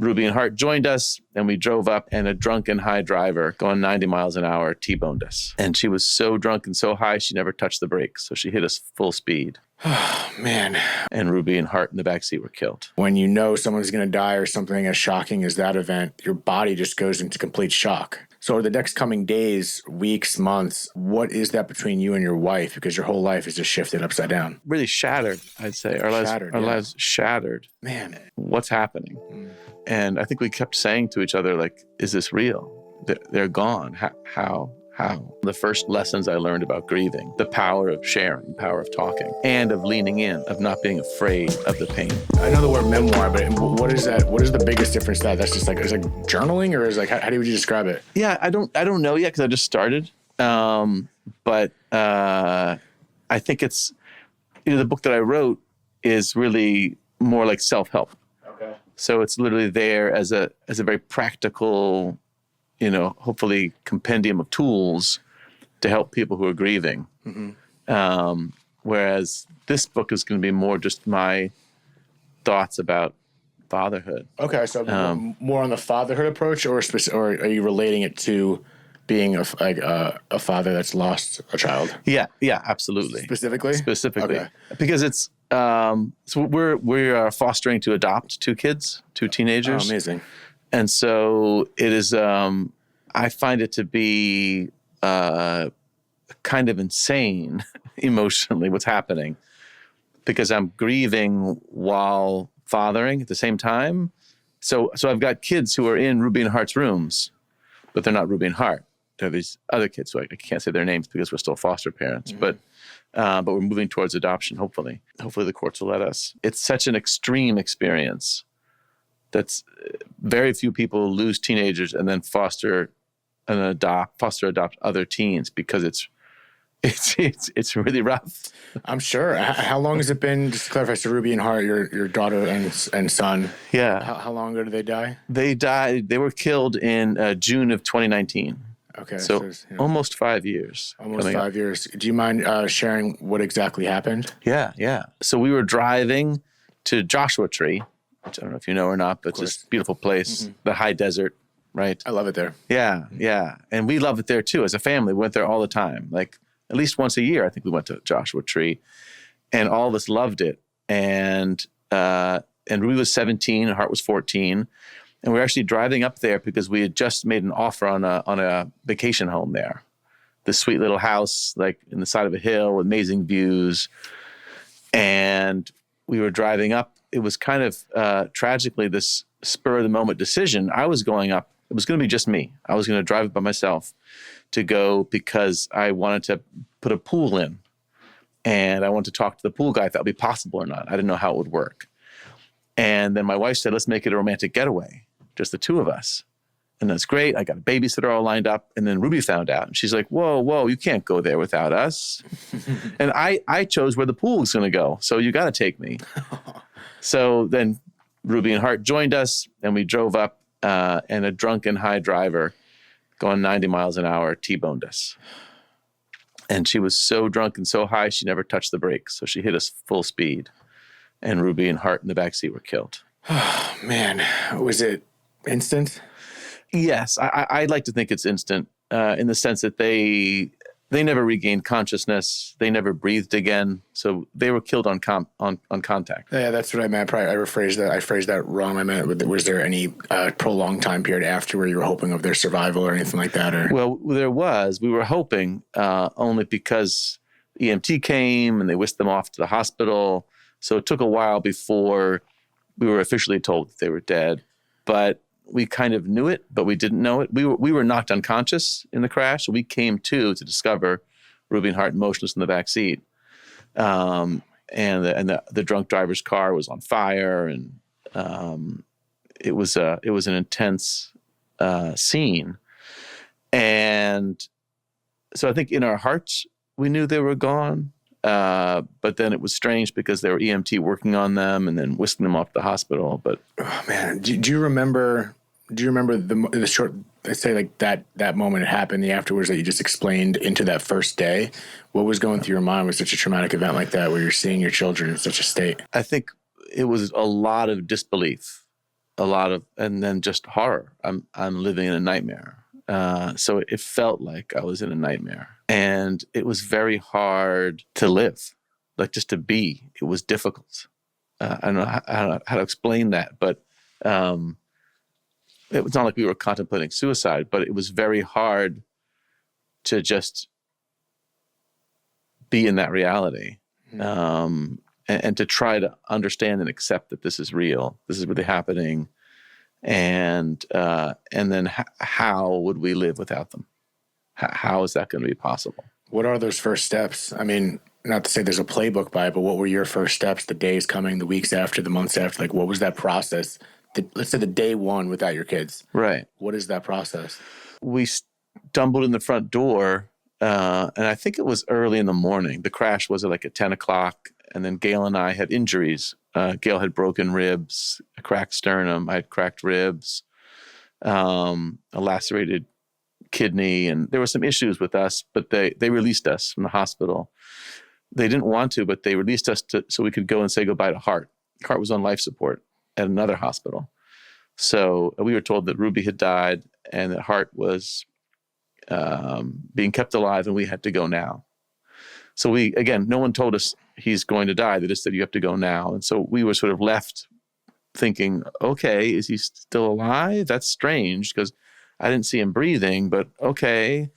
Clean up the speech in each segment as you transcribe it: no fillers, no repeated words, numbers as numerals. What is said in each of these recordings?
Ruby and Hart joined us, and we drove up, and a drunken high driver going 90 miles an hour T-boned us. And she was so drunk and so high, she never touched the brakes. So she hit us full speed. Oh, man. And Ruby and Hart in the backseat were killed. When you know someone's going to die or something as shocking as that event, your body just goes into complete shock. So over the next coming days, weeks, months, what is that between you and your wife? Because your whole life is just shifted upside down. Really shattered, I'd say. Our lives shattered. Man. What's happening? And I think we kept saying to each other, like, is this real? They're gone. How? The first lessons I learned about grieving, the power of sharing, power of talking, and of leaning in, of not being afraid of the pain. I know the word memoir, but what is that? What is the biggest difference to that? That's just like, it's like journaling, or is like, how would you describe it? Yeah, I don't know yet because I just started. But I think it's, the book that I wrote is really more like self-help. Okay. So it's literally there as a very practical, hopefully compendium of tools to help people who are grieving. Mm-hmm. Whereas this book is going to be more just my thoughts about fatherhood. Okay, so more on the fatherhood approach, or are you relating it to being a father that's lost a child? Yeah, absolutely. Specifically, okay. Because it's so we're fostering to adopt two teenagers. Oh, amazing. And so it is, I find it to be kind of insane emotionally what's happening, because I'm grieving while fathering at the same time. So I've got kids who are in Ruby and Hart's rooms, but they're not Ruby and Hart. They're these other kids, so I can't say their names because we're still foster parents. Mm-hmm. But we're moving towards adoption, hopefully. Hopefully the courts will let us. It's such an extreme experience. That's very few people lose teenagers and then foster adopt other teens, because it's really rough. I'm sure. How long has it been? Just to clarify, so Ruby and Hart, your daughter and son. Yeah. How long ago did they die? They died. They were killed in June of 2019. Okay. So almost 5 years. Almost 5 years. Do you mind sharing what exactly happened? Yeah. So we were driving to Joshua Tree, which I don't know if you know or not, but it's this beautiful place, the high desert, right? I love it there. Yeah. And we love it there too. As a family, we went there all the time. Like at least once a year, I think we went to Joshua Tree, and all of us loved it. And Ruby was 17 and Hart was 14. And we were actually driving up there because we had just made an offer on a vacation home there. This sweet little house, like in the side of a hill, with amazing views. And we were driving up. It was kind of tragically this spur of the moment decision. I was going up. It was going to be just me. I was going to drive it by myself to go because I wanted to put a pool in, and I wanted to talk to the pool guy if that would be possible or not. I didn't know how it would work. And then my wife said, let's make it a romantic getaway, just the two of us. And that's great. I got a babysitter all lined up. And then Ruby found out. And she's like, whoa, you can't go there without us. And I chose where the pool was going to go. So you got to take me. So then Ruby and Hart joined us, and we drove up, and a drunken high driver going 90 miles an hour T-boned us. And she was so drunk and so high, she never touched the brakes. So she hit us full speed. And Ruby and Hart in the backseat were killed. Oh, man. Was it instant? Yes. I'd like to think it's instant in the sense that they never regained consciousness. They never breathed again. So they were killed on contact. Yeah, that's what I meant. Probably I phrased that wrong. I meant, was there any prolonged time period after where you were hoping of their survival or anything like that? Or? Well, there was. We were hoping only because EMT came and they whisked them off to the hospital. So it took a while before we were officially told that they were dead. But we kind of knew it, but we didn't know it. We were knocked unconscious in the crash, so we came to discover Ruby and Hart motionless in the back seat, and the drunk driver's car was on fire, and it was an intense scene. And so I think in our hearts we knew they were gone, but then it was strange because there were EMT working on them and then whisking them off to the hospital. But oh, man, do you remember? Do you remember the short? Let's say like that moment it happened, the afterwards that you just explained into that first day. What was going through your mind with such a traumatic event like that, where you're seeing your children in such a state? I think it was a lot of disbelief. and then just horror. I'm living in a nightmare. So it felt like I was in a nightmare, and it was very hard to live, like just to be. It was difficult. I don't know how to explain that, but it was not like we were contemplating suicide, but it was very hard to just be in that reality, and to try to understand and accept that this is real, this is really happening, and then how would we live without them? How is that going to be possible? What are those first steps? I mean, not to say there's a playbook by it, but what were your first steps, the days coming, the weeks after, the months after? Like, what was that process? Let's say the day one without your kids. Right. What is that process? We stumbled in the front door, and I think it was early in the morning. The crash was like at 10 o'clock, and then Gail and I had injuries. Gail had broken ribs, a cracked sternum. I had cracked ribs, a lacerated kidney, and there were some issues with us, but they released us from the hospital. They didn't want to, but they released us so we could go and say goodbye to Hart. Hart was on life support at another hospital. So we were told that Ruby had died and that Hart was being kept alive, and we had to go now. So no one told us he's going to die. They just said, you have to go now. And so we were sort of left thinking, okay, is he still alive? That's strange because I didn't see him breathing, but okay.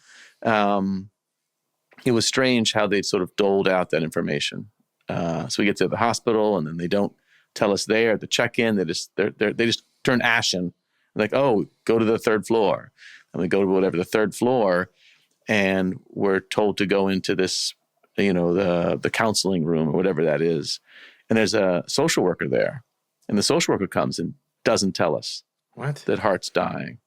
It was strange how they sort of doled out that information. So we get to the hospital, and then they don't tell us there at the check-in. They just turn ashen. Like, oh, go to the third floor. And we go to whatever, the third floor, and we're told to go into this, the counseling room or whatever that is. And there's a social worker there. And the social worker comes and doesn't tell us that Hart's dying.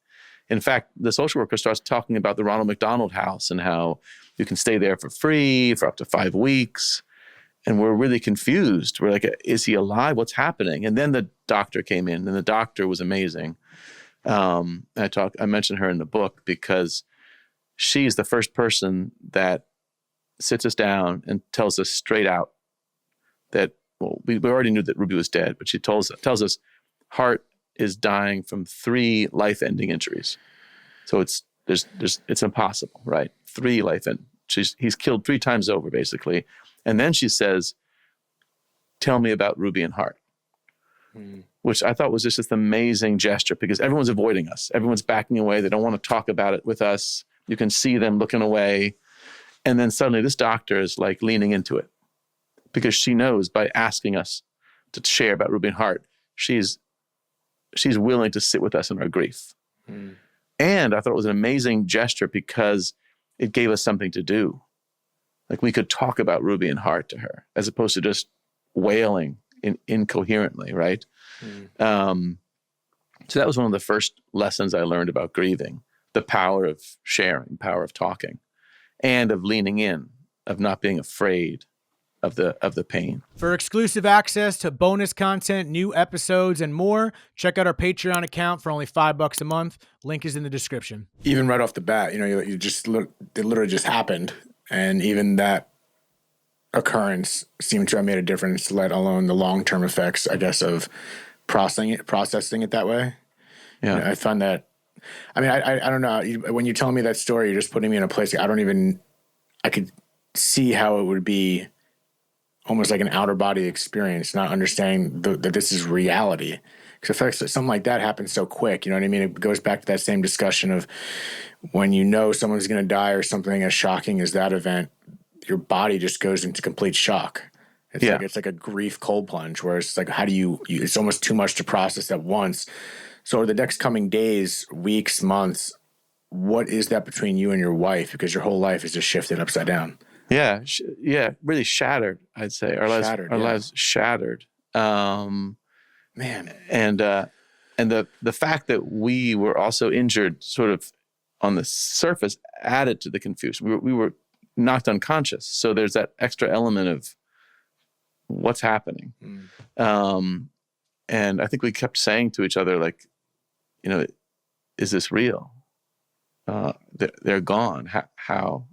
In fact, the social worker starts talking about the Ronald McDonald House and how you can stay there for free for up to 5 weeks. And we're really confused. We're like, is he alive? What's happening? And then the doctor came in, and the doctor was amazing. I mentioned her in the book because she's the first person that sits us down and tells us straight out that, well, we already knew that Ruby was dead, but she tells us Hart is dying from 3 life-ending injuries. So it's impossible, right? 3 he's killed 3 times over, basically. And then she says, tell me about Ruby and Hart, which I thought was just this amazing gesture because everyone's avoiding us. Everyone's backing away. They don't want to talk about it with us. You can see them looking away. And then suddenly this doctor is like leaning into it because she knows by asking us to share about Ruby and Hart, she's willing to sit with us in our grief. And I thought it was an amazing gesture because it gave us something to do. Like we could talk about Ruby and Hart to her as opposed to just wailing incoherently, right? So that was one of the first lessons I learned about grieving, the power of sharing, power of talking, and of leaning in, of not being afraid of the pain. For exclusive access to bonus content, new episodes, and more, check out our Patreon account for only $5 a month. Link is in the description. Even right off the bat, it literally just happened. And even that occurrence seemed to have made a difference, let alone the long-term effects, I guess, of processing it that way. Yeah. I find that, I don't know. When you tell me that story, you're just putting me in a place, I could see how it would be almost like an outer body experience, not understanding that this is reality. Because something like that happens so quick, you know what I mean? It goes back to that same discussion of when you know someone's going to die or something as shocking as that event, your body just goes into complete shock. It's like a grief cold plunge where it's like, how do you it's almost too much to process at once. So the next coming days, weeks, months, what is that between you and your wife? Because your whole life is just shifted upside down. Yeah. Really shattered, I'd say. Our lives shattered. Man. And the fact that we were also injured sort of on the surface added to the confusion. We were knocked unconscious. So there's that extra element of what's happening. And I think we kept saying to each other, like, is this real? They're gone. How?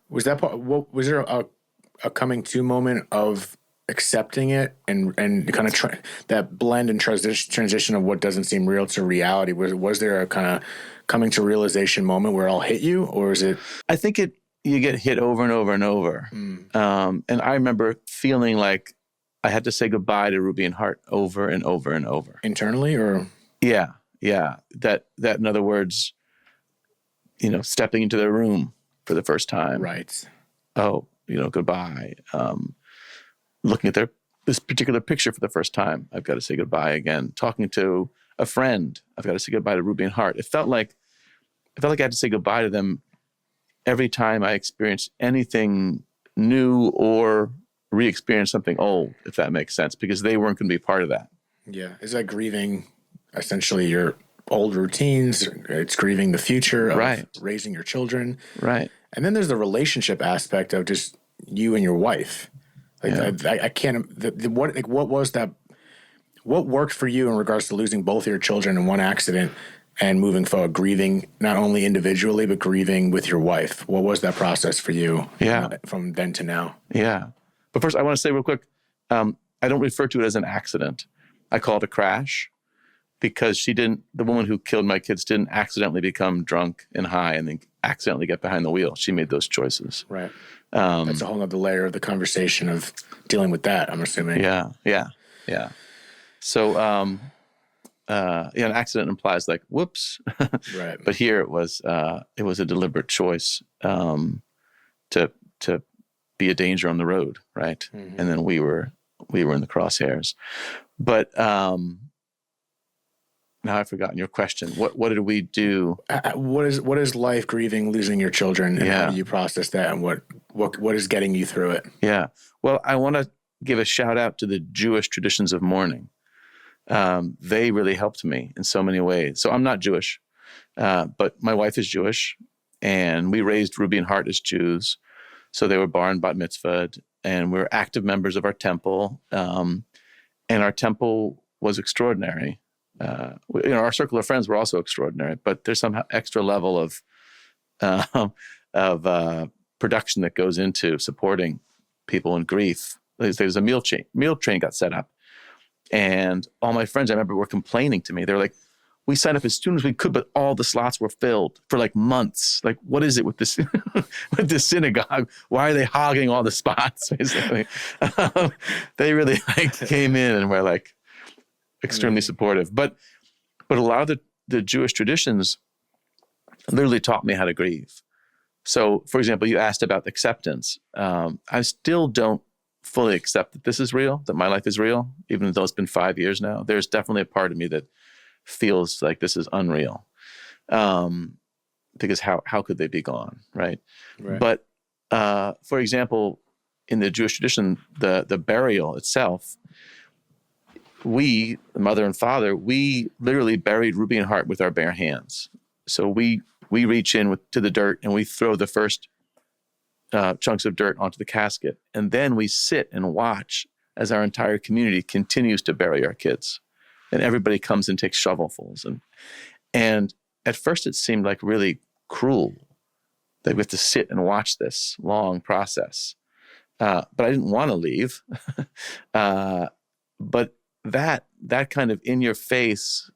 Was that part? Was there a coming to moment of accepting it and kind of that blend and transition of what doesn't seem real to reality? Was there a kind of coming to realization moment where it all hit you, or is it? I think you get hit over and over and over. And I remember feeling like I had to say goodbye to Ruby and Hart over and over and over. Internally, or? Yeah. That in other words, stepping into their room for the first time. Right. Oh, goodbye. Looking at this particular picture for the first time, I've got to say goodbye again. Talking to a friend, I've got to say goodbye to Ruby and Hart. It felt like I had to say goodbye to them every time I experienced anything new or re-experienced something old, if that makes sense, because they weren't going to be part of that. Yeah. Is that grieving essentially your old routines? It's grieving the future of raising your children. Right. And then there's the relationship aspect of just you and your wife. I can't. What was that? What worked for you in regards to losing both of your children in one accident and moving forward, grieving not only individually but grieving with your wife? What was that process for you? From then to now. Yeah, but first I want to say real quick, I don't refer to it as an accident. I call it a crash because the woman who killed my kids didn't accidentally become drunk and high and then accidentally get behind the wheel. She made those choices. Right. That's a whole other layer of the conversation of dealing with that, I'm assuming. Yeah. So, an accident implies like, whoops. Right. But here it was a deliberate choice to be a danger on the road, right? Mm-hmm. And then we were in the crosshairs. But now I've forgotten your question. What did we do? What is life grieving, losing your children, and how do you process that, and what is getting you through it? Yeah. Well, I want to give a shout out to the Jewish traditions of mourning. They really helped me in so many ways. So I'm not Jewish, but my wife is Jewish, and we raised Ruby and Hart as Jews. So they were bar and bat mitzvahed, and we were active members of our temple. And our temple was extraordinary. Our circle of friends were also extraordinary, but there's some extra level of production that goes into supporting people in grief. There's a meal train got set up, and all my friends I remember were complaining to me. They're like, "We signed up as soon as we could, but all the slots were filled for like months. Like, what is it with this with this synagogue? Why are they hogging all the spots?" Basically, they really came in and were like extremely supportive. But a lot of the Jewish traditions literally taught me how to grieve. So, for example, you asked about acceptance. I still don't fully accept that this is real, that my life is real, even though it's been 5 years now. There's definitely a part of me that feels like this is unreal. Because how could they be gone, right? But for example, in the Jewish tradition, the burial itself, we, the mother and father, we literally buried Ruby and Hart with our bare hands. So we reach in to the dirt and we throw the first chunks of dirt onto the casket. And then we sit and watch as our entire community continues to bury our kids. And everybody comes and takes shovelfuls. And at first it seemed like really cruel that we have to sit and watch this long process. But I didn't want to leave. But that kind of in your face,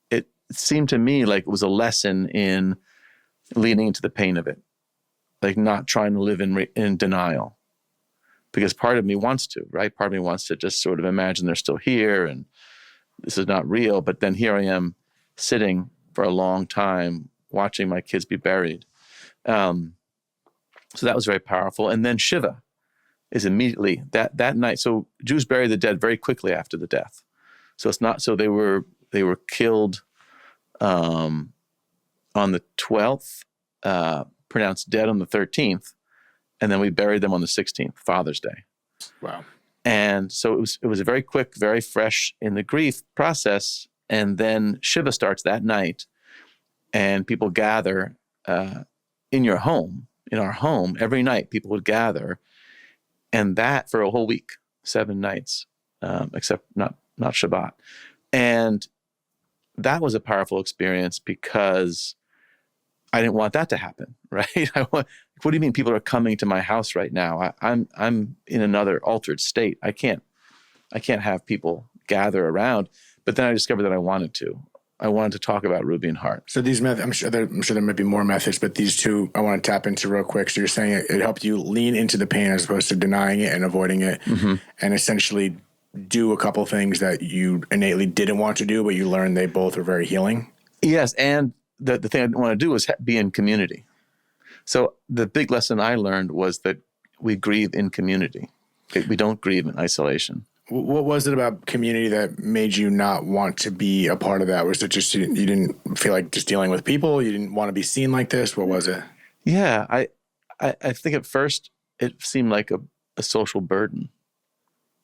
it seemed to me like it was a lesson in leaning into the pain of it, like not trying to live in denial, because part of me wants to, right? Part of me wants to just sort of imagine they're still here and this is not real. But then here I am sitting for a long time watching my kids be buried. So that was very powerful. And then Shiva is immediately that night. So Jews bury the dead very quickly after the death. So it's not, so they were killed on the 12th, pronounced dead on the 13th, and then we buried them on the 16th, Father's Day. Wow. And so it was a very quick, very fresh in the grief process. And then Shiva starts that night, and people gather in your home, in our home, every night people would gather. And that for a whole week, 7 nights, except not Shabbat. And that was a powerful experience because I didn't want that to happen, right? What do you mean people are coming to my house right now? I'm in another altered state. I can't have people gather around. But then I discovered that I wanted to. I wanted to talk about Ruby and Hart. So these methods, I'm sure there might be more methods, but these two I want to tap into real quick. So you're saying it helped you lean into the pain as opposed to denying it and avoiding it, and essentially do a couple things that you innately didn't want to do, but you learned they both were very healing. Yes, and the thing I didn't want to do was be in community. So the big lesson I learned was that we grieve in community. We don't grieve in isolation. What was it about community that made you not want to be a part of that? Was it just you didn't feel like just dealing with people? You didn't want to be seen like this? What was it? Yeah, I think at first it seemed like a social burden.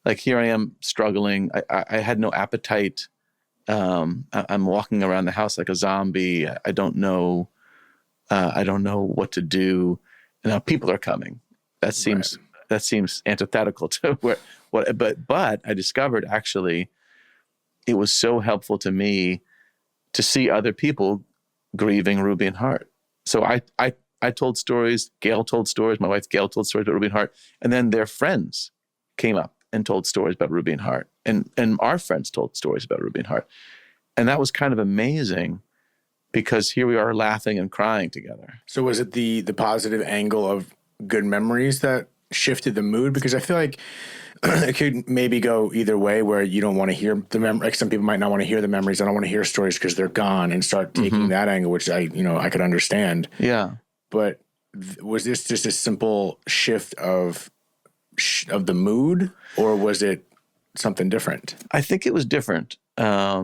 Like here I am struggling. I had no appetite. I'm walking around the house like a zombie. I don't know what to do. And now people are coming. That seems antithetical to but I discovered actually it was so helpful to me to see other people grieving Ruby and Hart. So I told stories, Gail told stories, my wife Gail told stories about Ruby and Hart, and then their friends came up and told stories about Ruby and Hart, and our friends told stories about Ruby and Hart. And that was kind of amazing because here we are laughing and crying together. So was it the positive angle of good memories that shifted the mood? Because I feel like it could maybe go either way, where you don't want to hear the memory. Like some people might not want to hear the memories. I don't want to hear stories because they're gone, and start taking that angle, which I could understand. Yeah. But was this just a simple shift of the mood, or was it something different? I think it was different. I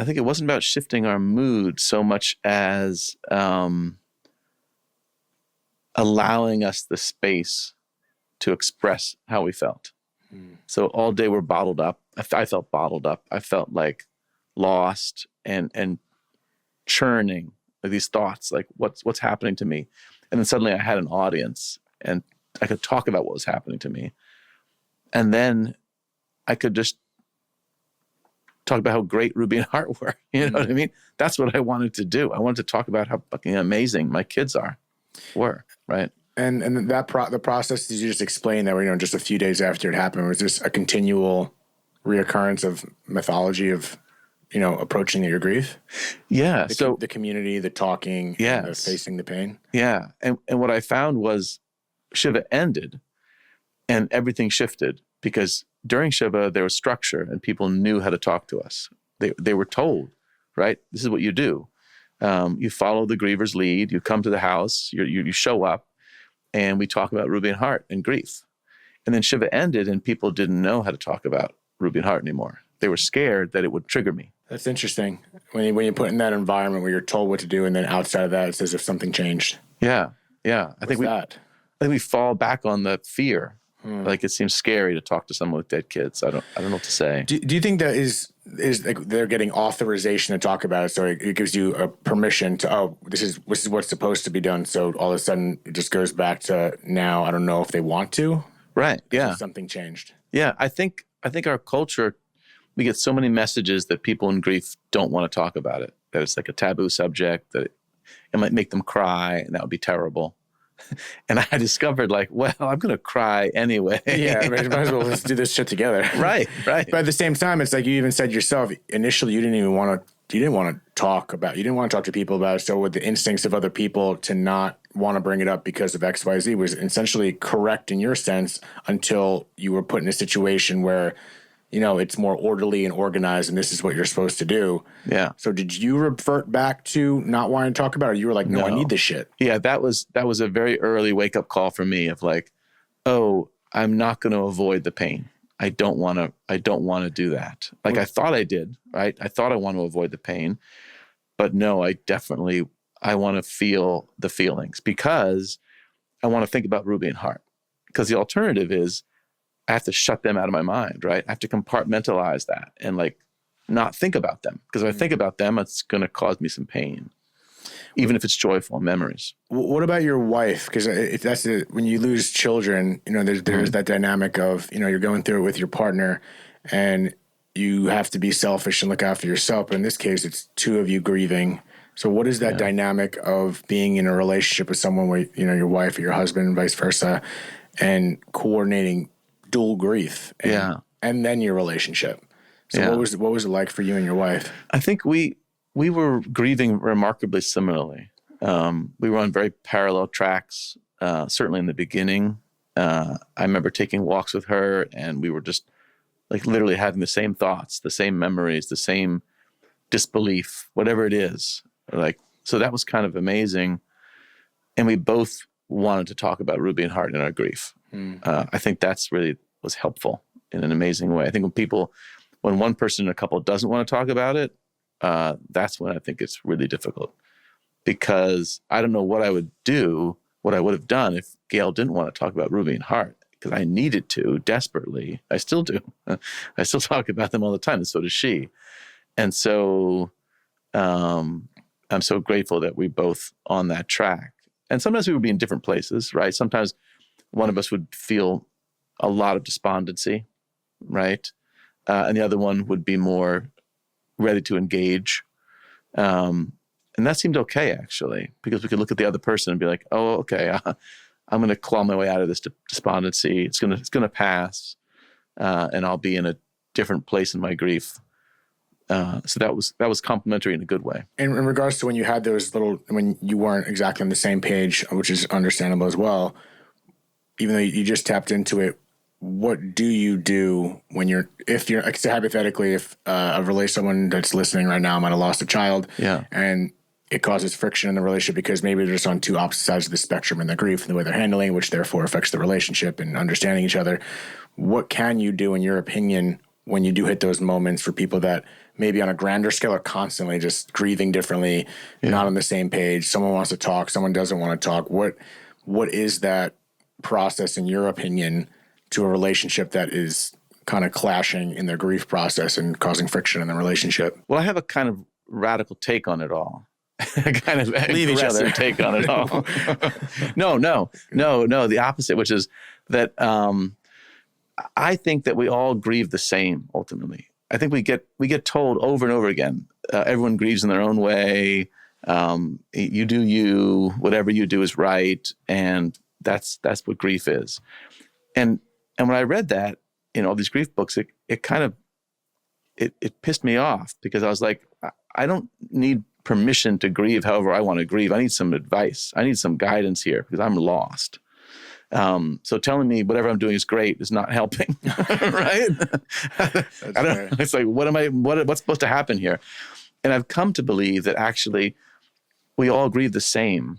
think it wasn't about shifting our mood so much as allowing us the space to express how we felt. So all day we're bottled up. I felt bottled up. I felt like lost and churning, like these thoughts, like what's happening to me. And then suddenly I had an audience and I could talk about what was happening to me. And then I could just talk about how great Ruby and Hart were. You know what I mean? That's what I wanted to do. I wanted to talk about how fucking amazing my kids were, right? And the process, did you just explain that, just a few days after it happened, was this a continual reoccurrence of mythology of, approaching your grief? Yeah. So the community, the talking, and the facing the pain. Yeah. And what I found was Shiva ended and everything shifted, because during Shiva there was structure and people knew how to talk to us. They were told, right? This is what you do. You follow the griever's lead. You come to the house. You show up. And we talk about Ruby and Hart and grief. And then Shiva ended and people didn't know how to talk about Ruby and Hart anymore. They were scared that it would trigger me. That's interesting. When you put in that environment where you're told what to do, and then outside of that, it's as if something changed. Yeah. Yeah. I think we fall back on the fear. Like it seems scary to talk to someone with dead kids. I don't know what to say. Do you think that is like they're getting authorization to talk about it, so it gives you a permission to, this is what's supposed to be done, so all of a sudden it just goes back to now I don't know if they want to? Right. Yeah. Something changed. Yeah. I think our culture, we get so many messages that people in grief don't want to talk about it, that it's like a taboo subject, that it might make them cry, and that would be terrible. And I discovered, like, well, I'm going to cry anyway. Yeah, might as well let's do this shit together. Right. But at the same time, it's like you even said yourself, initially you didn't want to talk to people about it. So with the instincts of other people to not want to bring it up because of XYZ was essentially correct in your sense until you were put in a situation where, it's more orderly and organized, and this is what you're supposed to do. Yeah. So did you revert back to not wanting to talk about it, or you were like, no, I need this shit? Yeah, that was a very early wake-up call for me of like, oh, I'm not going to avoid the pain. I don't want to do that. Like I thought I did, right? I thought I want to avoid the pain, but no, I want to feel the feelings, because I want to think about Ruby and Hart. Because the alternative is I have to shut them out of my mind, right? I have to compartmentalize that and like not think about them, because if I think about them, it's going to cause me some pain, even if it's joyful memories. What about your wife? Because if that's when you lose children, there's that dynamic of, you're going through it with your partner and you have to be selfish and look after yourself. But in this case, it's two of you grieving. So what is that dynamic of being in a relationship with someone where, your wife or your husband and vice versa, and coordinating dual grief and then your relationship? So what was it like for you and your wife? I think we were grieving remarkably similarly. We were on very parallel tracks, certainly in the beginning. I remember taking walks with her, and we were just like literally having the same thoughts, the same memories, the same disbelief, whatever it is. So that was kind of amazing. And we both wanted to talk about Ruby and Hart in our grief. I think that's really was helpful in an amazing way. I think when one person in a couple doesn't want to talk about it, that's when I think it's really difficult, because I don't know what I would have done if Gail didn't want to talk about Ruby and Hart, because I needed to desperately. I still do. I still talk about them all the time, and so does she. And so I'm so grateful that we're both on that track. And sometimes we would be in different places, right? Sometimes one of us would feel a lot of despondency, right? And the other one would be more ready to engage. And that seemed okay, actually, because we could look at the other person and be like, oh, okay, I'm going to claw my way out of this despondency. It's going to pass, and I'll be in a different place in my grief. So that was complimentary in a good way. In regards to when you had when you weren't exactly on the same page, which is understandable as well, even though you just tapped into it, what do you do when if you're, hypothetically, if someone that's listening right now might have lost a child, and it causes friction in the relationship because maybe they're just on two opposite sides of the spectrum in their grief and the way they're handling, which therefore affects the relationship and understanding each other. What can you do, in your opinion, when you do hit those moments for people that maybe on a grander scale are constantly just grieving differently, not on the same page? Someone wants to talk, someone doesn't want to talk. What is that process, in your opinion, to a relationship that is kind of clashing in their grief process and causing friction in the relationship? Well, I have a kind of radical take on it all. A kind of Leave each other. take on it all. No, the opposite, which is that I think that we all grieve the same ultimately. I think we get told over and over again, everyone grieves in their own way. You do you, whatever you do is right, and that's what grief is. And when I read that in all these grief books, it kind of it pissed me off, because I was like, I don't need permission to grieve however I want to grieve. I need some advice. I need some guidance here, because I'm lost. So telling me whatever I'm doing is great is not helping, right? It's like, what's supposed to happen here? And I've come to believe that actually we all grieve the same.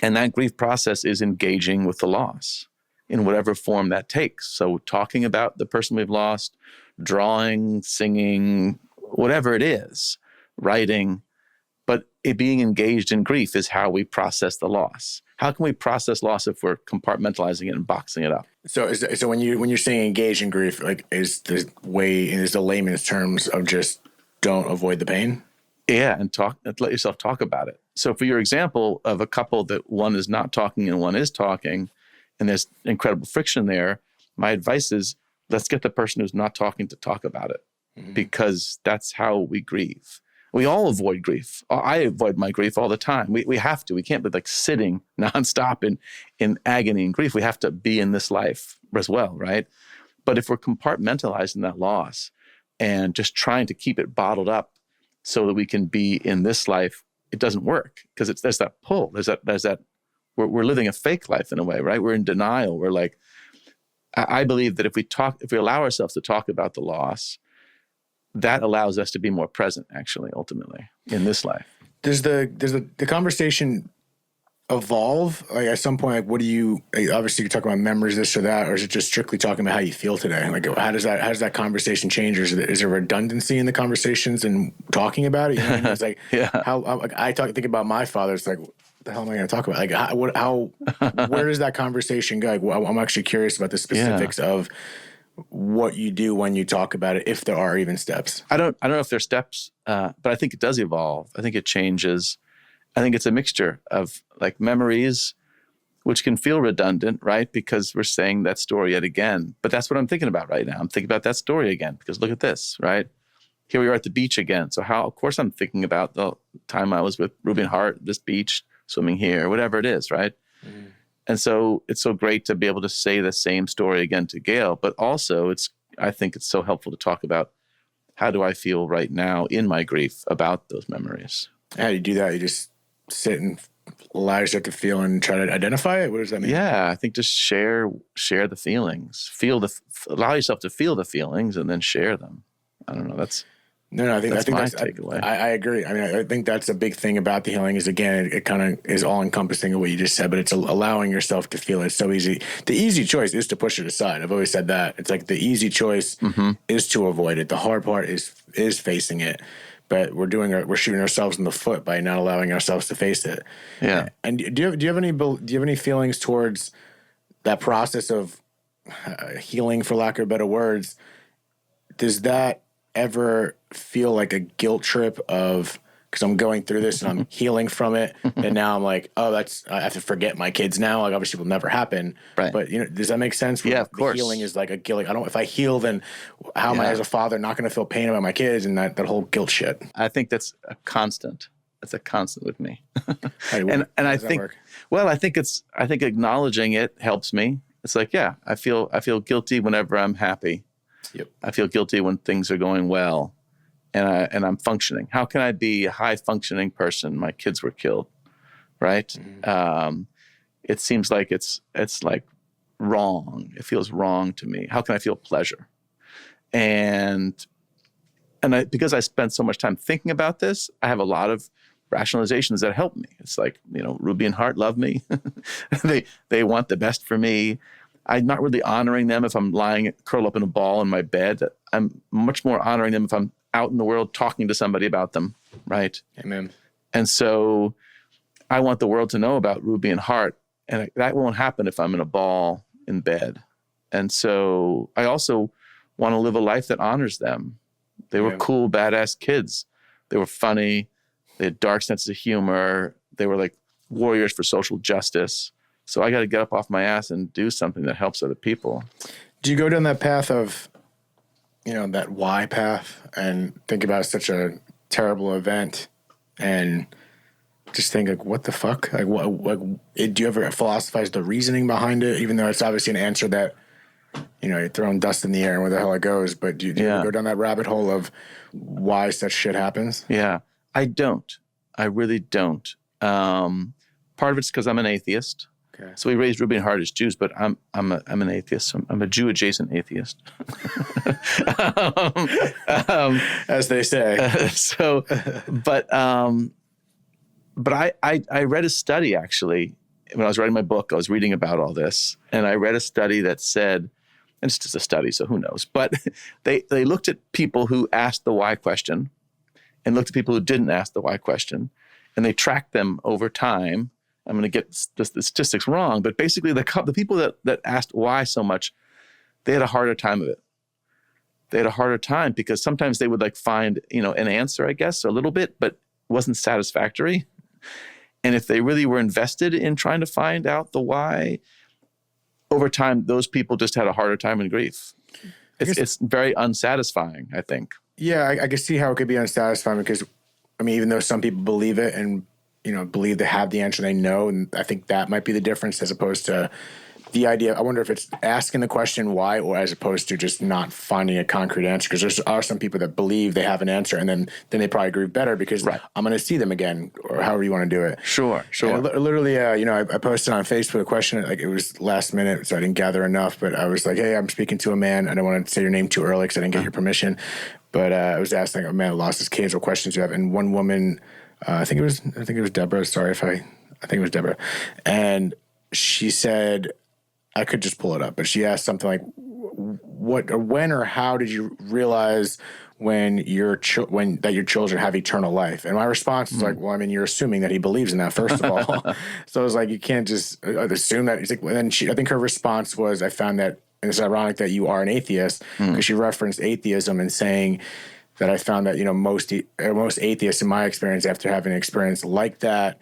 And that grief process is engaging with the loss in whatever form that takes. So talking about the person we've lost, drawing, singing, whatever it is, writing, but it being engaged in grief is how we process the loss. How can we process loss if we're compartmentalizing it and boxing it up? So when you're saying engage in grief, like is the layman's terms of just don't avoid the pain? Yeah, and let yourself talk about it. So for your example of a couple that one is not talking and one is talking, and there's incredible friction there, my advice is let's get the person who's not talking to talk about it, because that's how we grieve. We all avoid grief. I avoid my grief all the time. We have to. We can't be like sitting nonstop in agony and grief. We have to be in this life as well, right? But if we're compartmentalizing that loss and just trying to keep it bottled up so that we can be in this life, it doesn't work, because there's that pull. There's that we're living a fake life in a way, right? We're in denial. We're like, I believe that if we allow ourselves to talk about the loss, that allows us to be more present, actually, ultimately, in this life. Does the conversation evolve? Like at some point, what do you, obviously you talk about memories, this or that, or is it just strictly talking about how you feel today? Like how does that conversation change? Or is there redundancy in the conversations and talking about it? You know what I mean? It's like, I think about my father. It's like, what the hell am I going to talk about? Like where does that conversation go? Like, I'm actually curious about the specifics of what you do when you talk about it, if there are even steps. I don't know if there's steps, but I think it does evolve. I think it changes. I think it's a mixture of like memories, which can feel redundant, right? Because we're saying that story yet again. But that's what I'm thinking about right now. I'm thinking about that story again, because look at this, right? here we are at the beach again. So of course I'm thinking about the time I was with Ruby and Hart, this beach, swimming here, whatever it is, right? And so it's so great to be able to say the same story again to Gail, but also I think it's so helpful to talk about how do I feel right now in my grief about those memories. How do you do that? You just sit and allow yourself to feel and try to identify it? What does that mean? Yeah, I think just share the feelings, allow yourself to feel the feelings and then share them. I don't know. I think my that's takeaway. I agree. I mean, I think that's a big thing about the healing is, again, it kind of is all encompassing of what you just said, but it's allowing yourself to feel it. It's so easy. The easy choice is to push it aside. I've always said that. It's like the easy choice is to avoid it. The hard part is facing it. But we're shooting ourselves in the foot by not allowing ourselves to face it. Yeah. And do you have any feelings towards that process of healing, for lack of better words? Does that ever feel like a guilt trip of, because I'm going through this and I'm healing from it, and now I'm like, I have to forget my kids now. Like, obviously, it will never happen. Right. But does that make sense? Yeah, of course. Healing is like a guilt. If I heal, then how am I as a father not going to feel pain about my kids and that whole guilt shit? I think that's a constant. That's a constant with me. Hey, and I think, work? well, I think acknowledging it helps me. It's like, yeah, I feel guilty whenever I'm happy. Yep. I feel guilty when things are going well, and I'm functioning. How can I be a high functioning person? My kids were killed, right? Mm-hmm. It seems like it's like wrong. It feels wrong to me. How can I feel pleasure? And because I spent so much time thinking about this, I have a lot of rationalizations that help me. It's like, Ruby and Hart love me. they want the best for me. I'm not really honoring them if I'm lying curled up in a ball in my bed. I'm much more honoring them if I'm out in the world talking to somebody about them, right? Amen. And so I want the world to know about Ruby and Hart, and that won't happen if I'm in a ball in bed. And so I also want to live a life that honors them. They were cool, badass kids. They were funny. They had dark senses of humor. They were like warriors for social justice. So I got to get up off my ass and do something that helps other people. Do you go down that path of, that why path and think about such a terrible event and just think like, what the fuck? Like, do you ever philosophize the reasoning behind it? Even though it's obviously an answer that, you're throwing dust in the air and where the hell it goes. But do you ever go down that rabbit hole of why such shit happens? Yeah, I don't. I really don't. Part of it's because I'm an atheist. Okay. So we raised Ruby and Hart as Jews, but I'm an atheist. So I'm a Jew adjacent atheist, as they say. But I read a study actually when I was writing my book. I was reading about all this, and I read a study that said, and it's just a study, so who knows? But they looked at people who asked the why question, and looked at people who didn't ask the why question, and they tracked them over time. I'm going to get the statistics wrong, but basically the people that asked why so much, they had a harder time of it. They had a harder time because sometimes they would find, an answer, I guess, a little bit, but wasn't satisfactory. And if they really were invested in trying to find out the why, over time, those people just had a harder time in grief. It's very unsatisfying, I think. Yeah, I can see how it could be unsatisfying because, even though some people believe it and believe they have the answer they know. And I think that might be the difference as opposed to the idea. I wonder if it's asking the question why or as opposed to just not finding a concrete answer. Because there are some people that believe they have an answer and then they probably grieve better because I'm going to see them again or however you want to do it. Sure. And literally, I posted on Facebook a question, it was last minute, so I didn't gather enough. But I was like, hey, I'm speaking to a man. I don't want to say your name too early because I didn't get your permission. But I was asking a man who lost his kids what questions you have. And one woman... I think it was Deborah. Sorry I think it was Deborah. And she said, I could just pull it up, but she asked something like, what or when or how did you realize when your children have eternal life? And my response is like, well, you're assuming that he believes in that, first of all. So I was like, you can't just assume that. He's like, well, then I think her response was, I found that, and it's ironic that you are an atheist because she referenced atheism and saying that I found that, most atheists in my experience after having an experience like that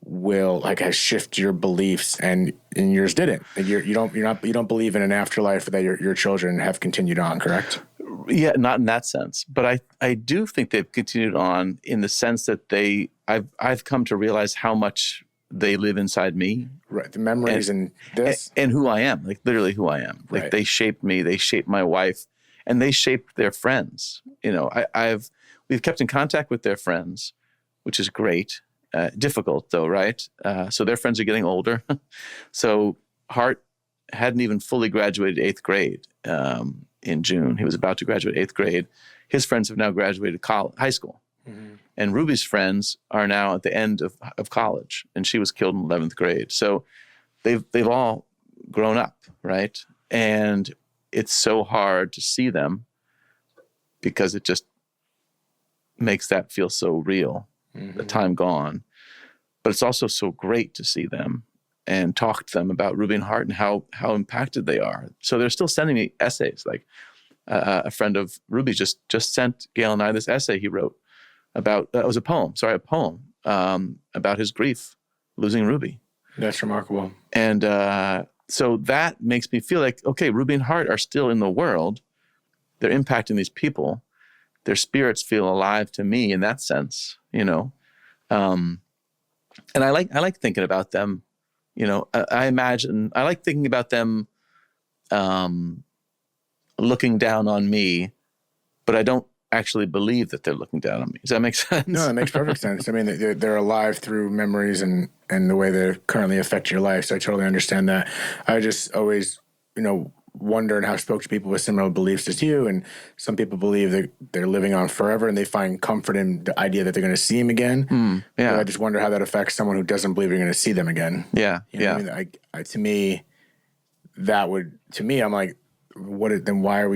will shift your beliefs and yours didn't. You don't believe in an afterlife that your children have continued on, correct? Yeah, not in that sense, but I do think they've continued on in the sense that I've come to realize how much they live inside me, Right. The memories and this. and who I am, like literally who I am. Like Right. they shaped me, they shaped my wife, and they shaped their friends. You know, we've kept in contact with their friends, which is great. Difficult though, right? So their friends are getting older. So Hart hadn't even fully graduated 8th grade in June. He was about to graduate 8th grade. His friends have now graduated high school. Mm-hmm. And Ruby's friends are now at the end of college, and she was killed in 11th grade. So they've all grown up, right? And it's so hard to see them because it just makes that feel so real, the time gone. But it's also so great to see them and talk to them about Ruby and Hart and how impacted they are. So they're still sending me essays. Like a friend of Ruby's just sent Gail and I this essay he wrote about, it was a poem about his grief, losing Ruby. That's remarkable. And so that makes me feel like, okay, Ruby and Hart are still in the world. They're impacting these people. Their spirits feel alive to me in that sense, you know. And I like thinking about them, you know. I like thinking about them looking down on me, but I don't actually believe that they're looking down on me. Does that make sense? No, that makes perfect sense. I mean, they're alive through memories and the way they currently affect your life. So I totally understand that. I just always, you know, wonder and have spoke to people with similar beliefs as you. And some people believe that they're living on forever and they find comfort in the idea that they're going to see him again. Yeah. But I just wonder how that affects someone who doesn't believe you're going to see them again. Yeah. You know what I mean? To me, I'm like, then why are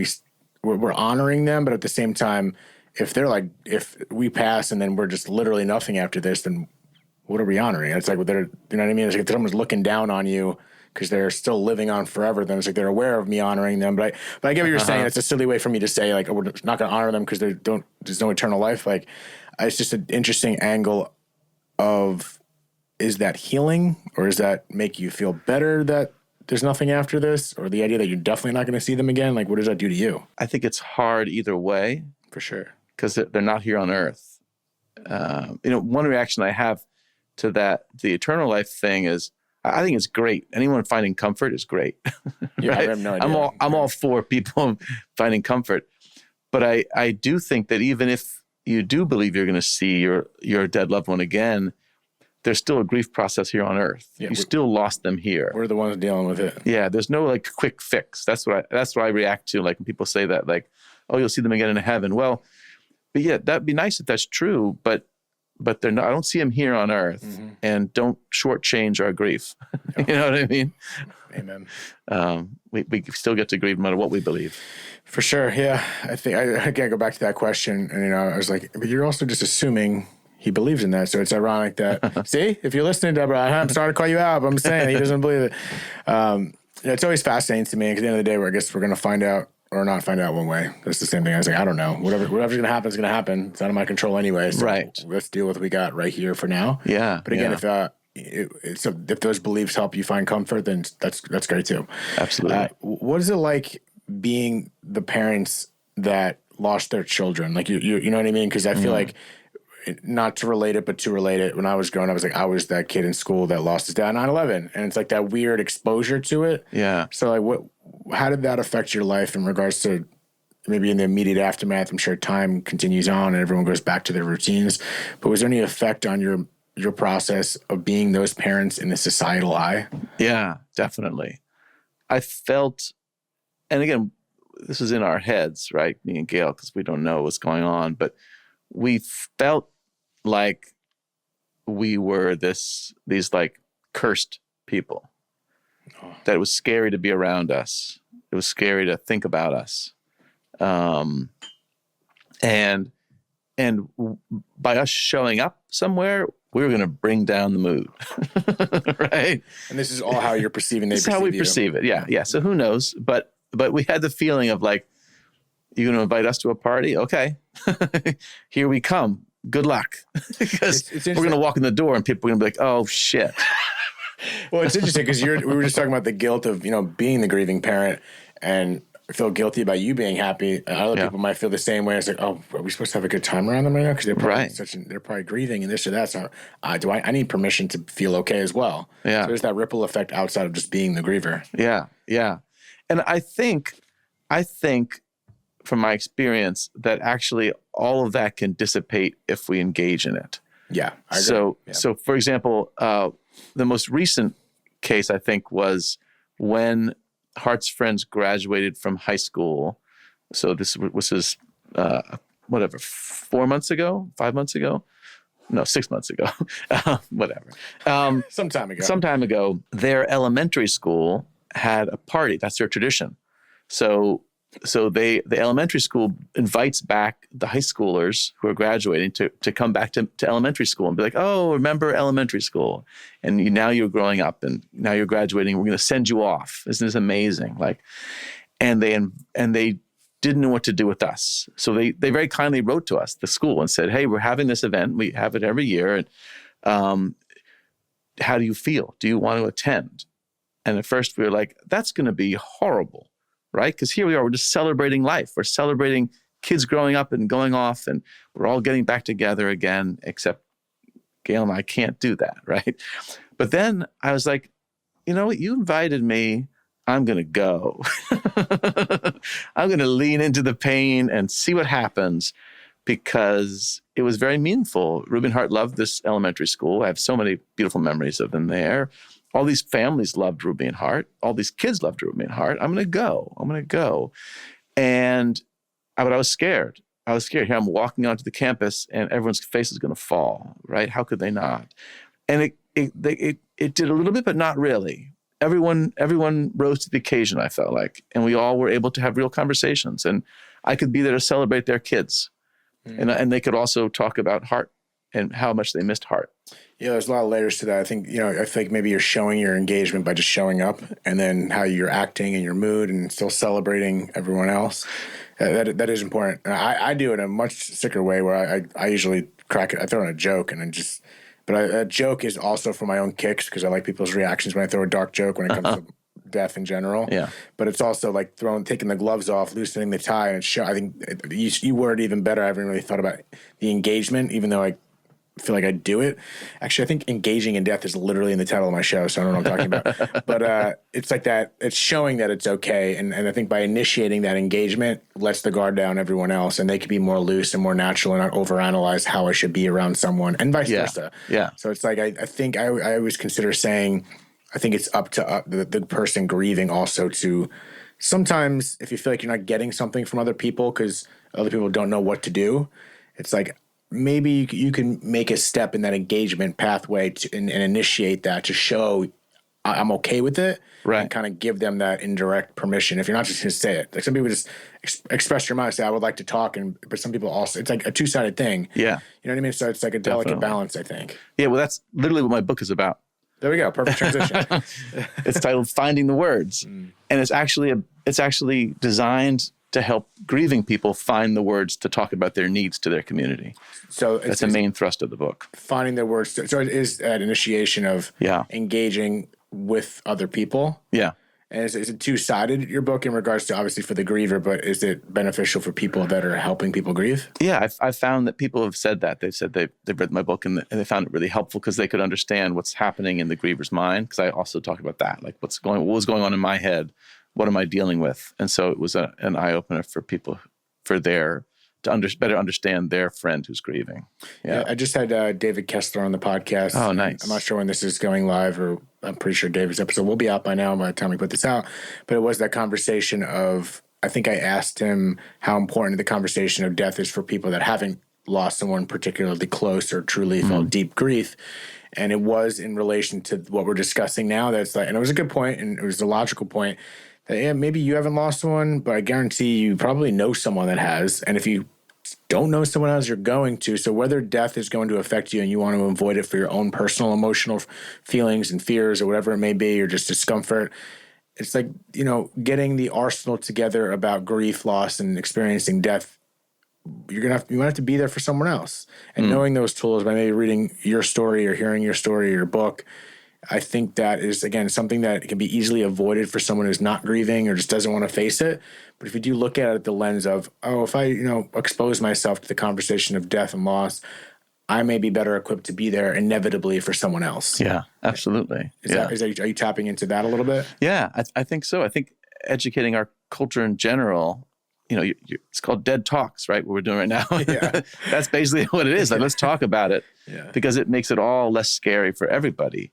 we're honoring them, but at the same time, if we pass and then we're just literally nothing after this, then what are we honoring? It's like, you know what I mean? It's like if someone's looking down on you because they're still living on forever, then it's like they're aware of me honoring them. But I get what you're saying. It's a silly way for me to say, like, oh, we're not going to honor them because there's no eternal life. Like, it's just an interesting angle of, is that healing, or does that make you feel better that there's nothing after this, or the idea that you're definitely not going to see them again? Like, what does that do to you? I think it's hard either way. For sure. Because they're not here on earth. You know, one reaction I have to that, the eternal life thing, is I think it's great. Anyone finding comfort is great. Yeah, right? I have no idea. I'm all for people finding comfort. But I do think that even if you do believe you're going to see your dead loved one again, there's still a grief process here on earth. Yeah, you still lost them here. We're the ones dealing with it. Yeah, there's no like quick fix. That's what I react to. Like when people say that, like, oh, you'll see them again in heaven. Well, but yeah, that'd be nice if that's true. But they're not. I don't see them here on earth, and don't shortchange our grief. No. You know what I mean? Amen. We still get to grieve no matter what we believe. For sure. Yeah, I think I can't go back to that question. And I was like, but you're also just assuming he believes in that. So it's ironic that, see, if you're listening, Deborah, I'm sorry to call you out, but I'm saying he doesn't believe it. It's always fascinating to me, because at the end of the day, I guess we're going to find out or not find out one way. That's the same thing. I was like, I don't know. Whatever's going to happen is going to happen. It's out of my control anyway. So right. Let's deal with what we got right here for now. Yeah. But again, if those beliefs help you find comfort, then that's great too. Absolutely. What is it like being the parents that lost their children? Like, you know what I mean? Because I feel like, not to relate it, but to relate it, when I was growing up, I was that kid in school that lost his dad on 9/11, and it's like that weird exposure to it. Yeah. So like, how did that affect your life in regards to maybe in the immediate aftermath? I'm sure time continues on and everyone goes back to their routines, but was there any effect on your process of being those parents in the societal eye? Yeah, definitely. I felt, and again, this is in our heads, right? Me and Gail, because we don't know what's going on, but we felt like we were these like cursed people. That it was scary to be around us. It was scary to think about us. And by us showing up somewhere, we were going to bring down the mood, right? And this is all how you're perceiving. This is how we perceive it. Yeah. So who knows? But we had the feeling of like, you're going to invite us to a party? Okay. Here we come. Good luck. Because we're going to walk in the door and people are going to be like, oh, shit. Well, it's interesting because we were just talking about the guilt of, being the grieving parent. And feel guilty about you being happy. Other people might feel the same way. It's like, oh, are we supposed to have a good time around them right now? Because they're probably they're probably grieving and this or that. So I need permission to feel okay as well. Yeah. So there's that ripple effect outside of just being the griever. Yeah. Yeah. And I think from my experience that actually all of that can dissipate if we engage in it. Yeah. I agree. So for example, the most recent case I think was when Hart's friends graduated from high school. So this was his, 4 months ago, 5 months ago? No, 6 months ago, whatever. Some time ago, their elementary school had a party. That's their tradition. So the elementary school invites back the high schoolers who are graduating to come back to elementary school and be like, oh, remember elementary school? And now you're growing up and now you're graduating. We're going to send you off. Isn't this amazing? And they didn't know what to do with us. So they very kindly wrote to us, the school, and said, hey, we're having this event. We have it every year. And how do you feel? Do you want to attend? And at first we were like, that's going to be horrible. Right? Because here we are, we're just celebrating life. We're celebrating kids growing up and going off, and we're all getting back together again, except Gail and I can't do that, right? But then I was like, you know what? You invited me. I'm going to go. I'm going to lean into the pain and see what happens, because it was very meaningful. Ruby and Hart loved this elementary school. I have so many beautiful memories of them there. All these families loved Ruby and Hart. All these kids loved Ruby and Hart. I'm going to go. And but I was scared. Here I'm walking onto the campus and everyone's face is going to fall, right? How could they not? And it did a little bit, but not really. Everyone rose to the occasion, I felt like. And we all were able to have real conversations. And I could be there to celebrate their kids. And they could also talk about Hart and how much they missed Hart. Yeah, there's a lot of layers to that. I think maybe you're showing your engagement by just showing up, and then how you're acting and your mood and still celebrating everyone else. That is important. And I do it in a much sicker way where I usually crack it. I throw in a joke but a joke is also for my own kicks, because I like people's reactions when I throw a dark joke when it comes to death in general. Yeah. But it's also like taking the gloves off, loosening the tie, and I think you word even better. I haven't really thought about the engagement, even though I feel like I do it. Actually, I think engaging in death is literally in the title of my show, so I don't know what I'm talking about. But it's like that. It's showing that it's okay. And I think by initiating that engagement, lets the guard down everyone else, and they can be more loose and more natural and not overanalyze how I should be around someone, and vice versa. Yeah. So it's like, I think I always consider saying, I think it's up to the person grieving also to, sometimes if you feel like you're not getting something from other people because other people don't know what to do, it's like, maybe you can make a step in that engagement pathway and initiate that to show I'm okay with it, right? And kind of give them that indirect permission. If you're not just going to say it, like some people just express your mind, say I would like to talk, but some people also, it's like a two-sided thing. Yeah, you know what I mean. So it's like a delicate balance, I think. Yeah, well, that's literally what my book is about. There we go, perfect transition. It's titled "Finding the Words," and it's actually designed to help grieving people find the words to talk about their needs to their community. So that's the main thrust of the book. Finding their words. So it is that initiation of engaging with other people. Yeah. And is it two-sided, your book, in regards to obviously for the griever, but is it beneficial for people that are helping people grieve? Yeah, I've found that people have said that. They've said they've read my book and they found it really helpful because they could understand what's happening in the griever's mind. Because I also talk about that, like what was going on in my head. What am I dealing with? And so it was an eye-opener for people to better understand their friend who's grieving. Yeah, I just had David Kessler on the podcast. Oh, nice. I'm not sure when this is going live, or I'm pretty sure David's episode will be out by now by the time we put this out. But it was that conversation of, I think I asked him how important the conversation of death is for people that haven't lost someone particularly close or truly felt deep grief. And it was in relation to what we're discussing now. That's like, and it was a good point, and it was a logical point. Yeah, maybe you haven't lost one, but I guarantee you probably know someone that has. And if you don't know someone else, you're going to. So whether death is going to affect you and you want to avoid it for your own personal emotional feelings and fears or whatever it may be, or just discomfort, it's like, getting the arsenal together about grief, loss, and experiencing death. You might have to be there for someone else. And knowing those tools by maybe reading your story or hearing your story or your book, I think that is, again, something that can be easily avoided for someone who's not grieving or just doesn't want to face it. But if you do look at it the lens of, oh, if I, expose myself to the conversation of death and loss, I may be better equipped to be there inevitably for someone else. Yeah, absolutely. Are you tapping into that a little bit? Yeah, I think so. I think educating our culture in general, it's called dead talks, right? What we're doing right now. Yeah. That's basically what it is. Like, let's talk about it because it makes it all less scary for everybody.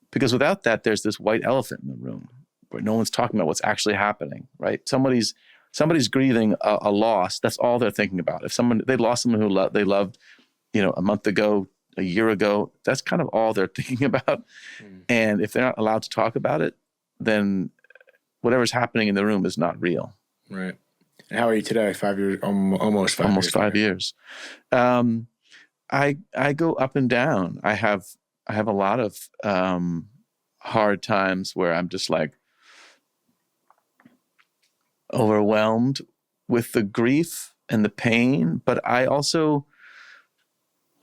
Because without that, there's this white elephant in the room where no one's talking about what's actually happening, right? Somebody's grieving a loss. That's all they're thinking about. If they lost someone who they loved, a month ago, a year ago, that's kind of all they're thinking about. And if they're not allowed to talk about it, then whatever's happening in the room is not real. Right. And how are you today? 5 years, almost 5 years. Almost 5 years. I go up and down. I have a lot of hard times where I'm just like overwhelmed with the grief and the pain, but I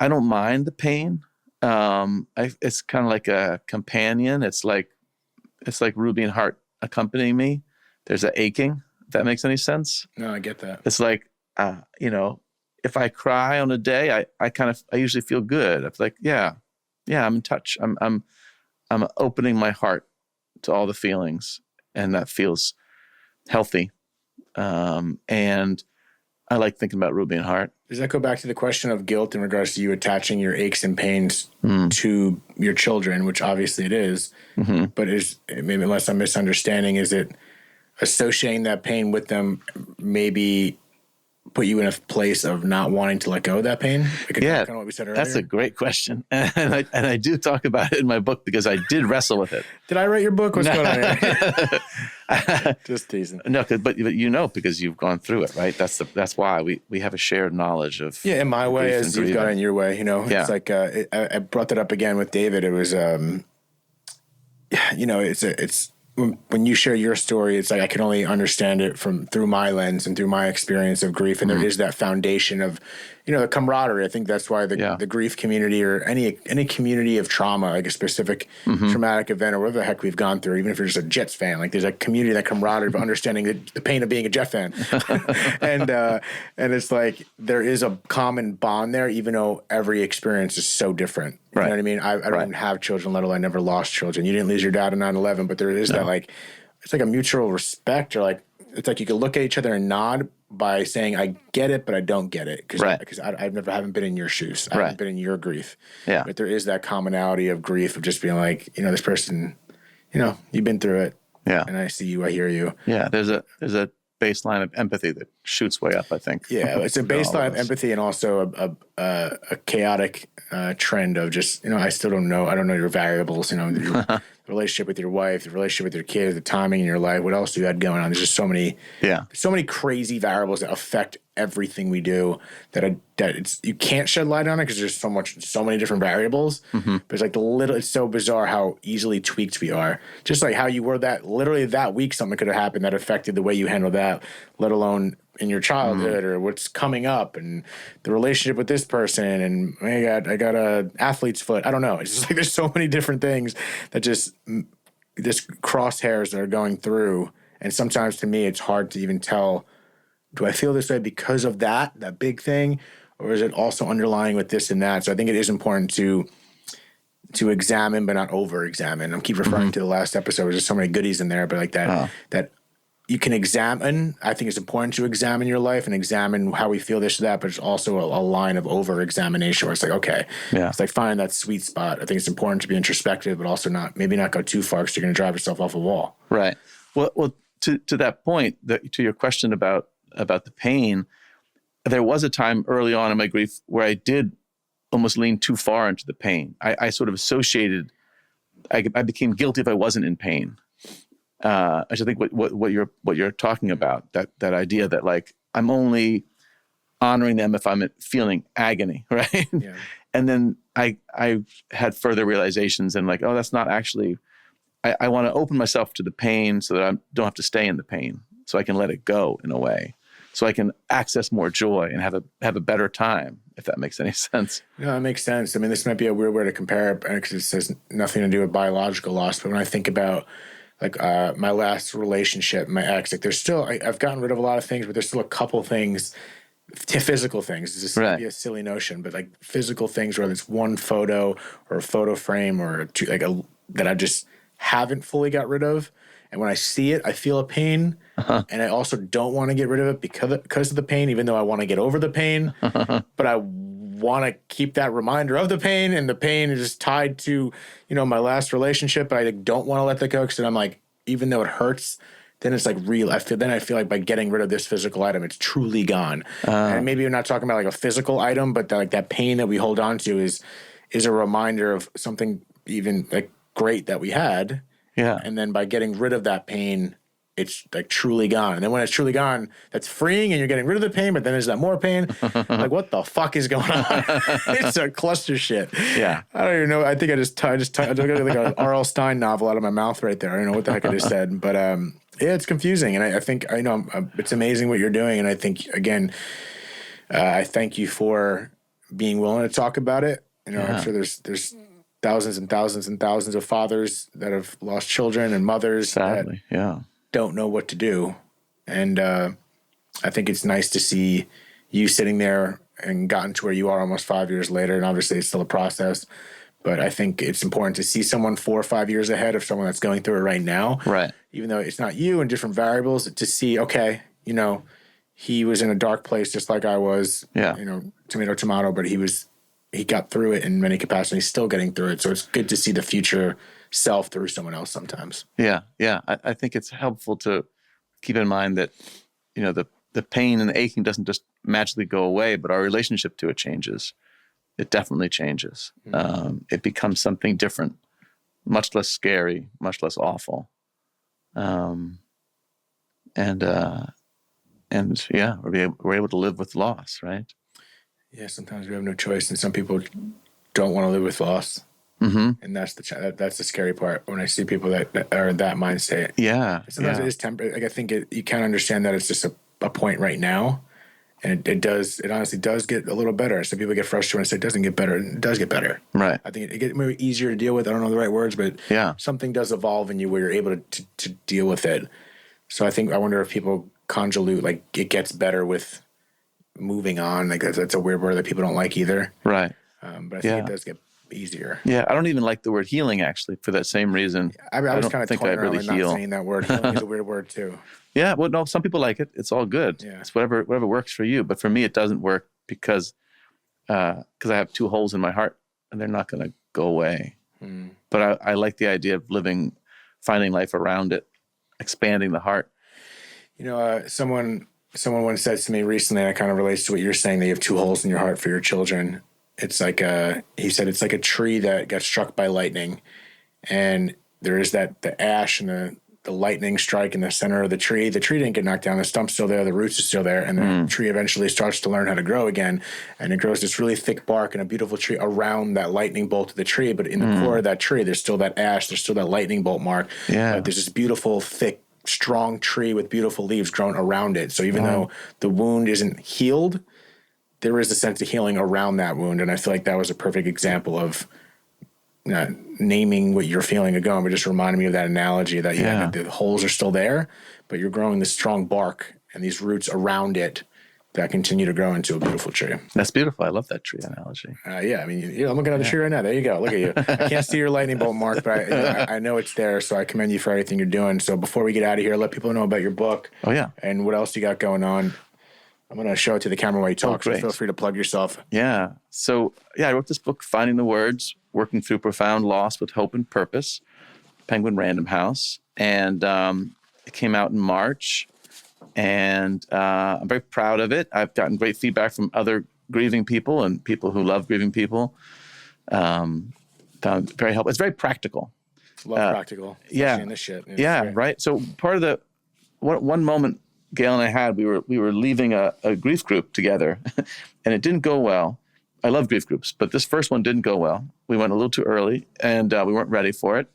don't mind the pain. It's kind of like a companion. It's like Ruby and Hart accompanying me. There's a aching, if that makes any sense. No, I get that. It's like, if I cry on a day, I usually feel good. I'm like, yeah, I'm in touch. I'm opening my heart to all the feelings, and that feels healthy. And I like thinking about Ruby and Hart. Does that go back to the question of guilt in regards to you attaching your aches and pains to your children, which obviously it is, but maybe, unless I'm misunderstanding, is it associating that pain with them maybe put you in a place of not wanting to let go of that pain? Kind of what we said earlier. That's a great question. And I do talk about it in my book because I did wrestle with it. Did I write your book? What's going on here? Just teasing. No, but because you've gone through it, right? That's why we have a shared knowledge of in my way as you've got in your way. It's like I brought that up again with David. It was it's when you share your story, it's like I can only understand it through my lens and through my experience of grief. And there is that foundation of, the camaraderie. I think that's why the grief community, or any community of trauma, like a specific traumatic event or whatever the heck we've gone through, even if you're just a Jets fan, like there's a community, that camaraderie of understanding the pain of being a Jet fan. and it's like there is a common bond there, even though every experience is so different. You know what I mean? I don't even have children, let alone I never lost children. You didn't lose your dad in 9/11, but there is that, like, it's like a mutual respect, or like, it's like you can look at each other and nod by saying, I get it, but I don't get it. Because I haven't been in your shoes. I haven't been in your grief. Yeah. But there is that commonality of grief of just being like, this person, you've been through it. Yeah. And I see you, I hear you. Yeah. There's a baseline of empathy that shoots way up, I think. Yeah. It's a baseline of empathy, and also a chaotic trend of just, I still don't know. I don't know your variables, your relationship with your wife, the relationship with your kids, the timing in your life. What else do you had going on? There's just so many crazy variables that affect everything we do that you can't shed light on it because there's so many different variables. But it's like it's so bizarre how easily tweaked we are. Just like how you were literally that week, something could have happened that affected the way you handle that, let alone in your childhood or what's coming up and the relationship with this person. And I got a athlete's foot. I don't know. It's just like, there's so many different things that just crosshairs that are going through. And sometimes to me, it's hard to even tell, do I feel this way because of that big thing? Or is it also underlying with this and that? So I think it is important to examine, but not over-examine. I keep referring to the last episode. There's so many goodies in there, but like that you can examine. I think it's important to examine your life and examine how we feel this or that, but it's also a line of over-examination where it's like, okay, it's like finding that sweet spot. I think it's important to be introspective, but also maybe not go too far because you're going to drive yourself off a wall. Right. Well, to that point, to your question about the pain, there was a time early on in my grief where I did almost lean too far into the pain. I sort of associated, I became guilty if I wasn't in pain. I should think what you're talking about, that idea that like I'm only honoring them if I'm feeling agony, right? Yeah. And then I had further realizations and like, oh, that's not actually. I want to open myself to the pain so that I don't have to stay in the pain, so I can let it go in a way. so I can access more joy and have a better time, if that makes any sense. No, that makes sense. I mean, this might be a weird way to compare it because it says nothing to do with biological loss. But when I think about like my last relationship, my ex, like there's still, I've gotten rid of a lot of things, but there's still a couple things, physical things. This might be a silly notion, but like physical things, whether it's one photo or a photo frame or two, that I just haven't fully got rid of. And when I see it, I feel a pain. And I also don't want to get rid of it because of the pain, even though I want to get over the pain. But I want to keep that reminder of the pain. And the pain is just tied to, my last relationship. I don't want to let that go because I'm like, even though it hurts, then it's like real. I feel like by getting rid of this physical item, it's truly gone. And maybe you're not talking about like a physical item, but that pain that we hold on to is a reminder of something even like great that we had. Yeah. And then by getting rid of that pain, it's like truly gone. And then when it's truly gone, that's freeing and you're getting rid of the pain, but then there's that more pain. Like, what the fuck is going on? It's a cluster shit. Yeah. I don't even know. I think I just got like an R.L. Stein novel out of my mouth right there. I don't know what the heck I just said. But yeah, it's confusing. And I think, I know it's amazing what you're doing. And I think, again, I thank you for being willing to talk about it. I'm sure there's thousands and thousands and thousands of fathers that have lost children and mothers Sadly, that don't know what to do. And I think it's nice to see you sitting there and gotten to where you are almost 5 years later. And obviously it's still a process, but I think it's important to see someone 4 or 5 years ahead of someone that's going through it right now. Right. Even though it's not you and different variables, to see, okay, he was in a dark place just like I was, tomato, tomato, but he got through it in many capacities, still getting through it. So it's good to see the future self through someone else sometimes. Yeah. Yeah. I think it's helpful to keep in mind that, the pain and the aching doesn't just magically go away, but our relationship to it changes. It definitely changes. Mm-hmm. It becomes something different, much less scary, much less awful. And yeah, we're able to live with loss, right? Yeah, sometimes we have no choice, and some people don't want to live with loss, and that's the scary part. When I see people that are in that mindset, sometimes it is temporary. Like I think you can't understand that it's just a point right now, and it honestly does get a little better. Some people get frustrated and say it doesn't get better. It does get better, right? I think it gets maybe easier to deal with. I don't know the right words, but something does evolve in you where you're able to deal with it. So I wonder if people convolute like it gets better with moving on. Like that's a weird word that people don't like either. Right. But I think it does get easier. Yeah. I don't even like the word healing actually for that same reason. I was kind of think I really heal. Not saying that word. Healing is a weird word too. Yeah. Well, no, some people like it. It's all good. Yeah. It's whatever works for you. But for me, it doesn't work because I have 2 holes in my heart and they're not going to go away. But I like the idea of finding life around it, expanding the heart. Someone once said to me recently, and it kind of relates to what you're saying, that you have 2 holes in your heart for your children. It's like he said, it's like a tree that got struck by lightning, and there is the ash and the lightning strike in the center of the tree. The tree didn't get knocked down. The stump's still there. The roots are still there. And the tree eventually starts to learn how to grow again. And it grows this really thick bark and a beautiful tree around that lightning bolt of the tree. But in the core of that tree, there's still that ash. There's still that lightning bolt mark. Yeah. There's this beautiful, thick, strong tree with beautiful leaves growing around it. So even though the wound isn't healed, there is a sense of healing around that wound. And I feel like that was a perfect example of not naming what you're feeling or going, but just reminding me of that analogy that the holes are still there, but you're growing this strong bark and these roots around it that continue to grow into a beautiful tree. That's beautiful. I love that tree analogy. Yeah, I mean, I'm looking at the tree right now. There you go. Look at you. I can't see your lightning bolt mark, but I know it's there, so I commend you for everything you're doing. So before we get out of here, let people know about your book. Oh, yeah. And what else you got going on. I'm going to show it to the camera while you talk, so feel free to plug yourself. Yeah. So, I wrote this book, Finding the Words, Working Through Profound Loss with Hope and Purpose, Penguin Random House. And it came out in March. And I'm very proud of it. I've gotten great feedback from other grieving people and people who love grieving people. Found it very helpful. It's very practical. Love practical. Yeah. In this shit. Yeah, right. So part of the one moment Gail and I had, we were leaving a grief group together, and it didn't go well. I love grief groups, but this first one didn't go well. We went a little too early, and we weren't ready for it.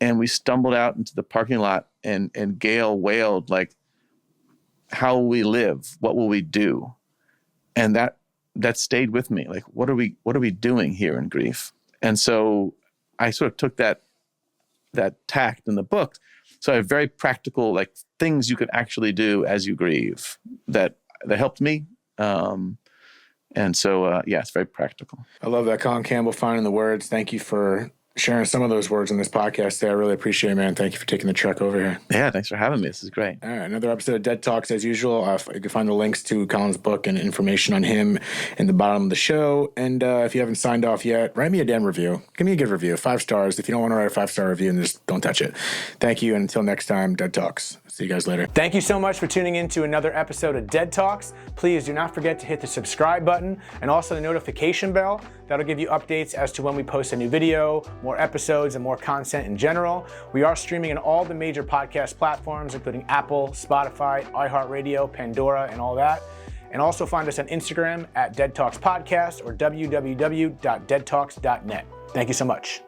And we stumbled out into the parking lot, and Gail wailed like, how will we live? What will we do? And that stayed with me. Like, what are we doing here in grief? And so I sort of took that tact in the book. So I have very practical, like, things you can actually do as you grieve that helped me. And so, it's very practical. I love that, Colin Campbell, finding the words. Thank you for sharing some of those words in this podcast today. I really appreciate it, man. Thank you for taking the trek over here. Yeah, thanks for having me. This is great. All right, another episode of Dead Talks as usual. You can find the links to Colin's book and information on him in the bottom of the show. And if you haven't signed off yet, write me a damn review. Give me a good review, 5 stars. If you don't want to write a 5-star review, then just don't touch it. Thank you, and until next time, Dead Talks. See you guys later. Thank you so much for tuning in to another episode of Dead Talks. Please do not forget to hit the subscribe button and also the notification bell. That'll give you updates as to when we post a new video, more episodes, and more content in general. We are streaming on all the major podcast platforms, including Apple, Spotify, iHeartRadio, Pandora, and all that. And also find us on Instagram at Dead Talks Podcast or www.deadtalks.net. Thank you so much.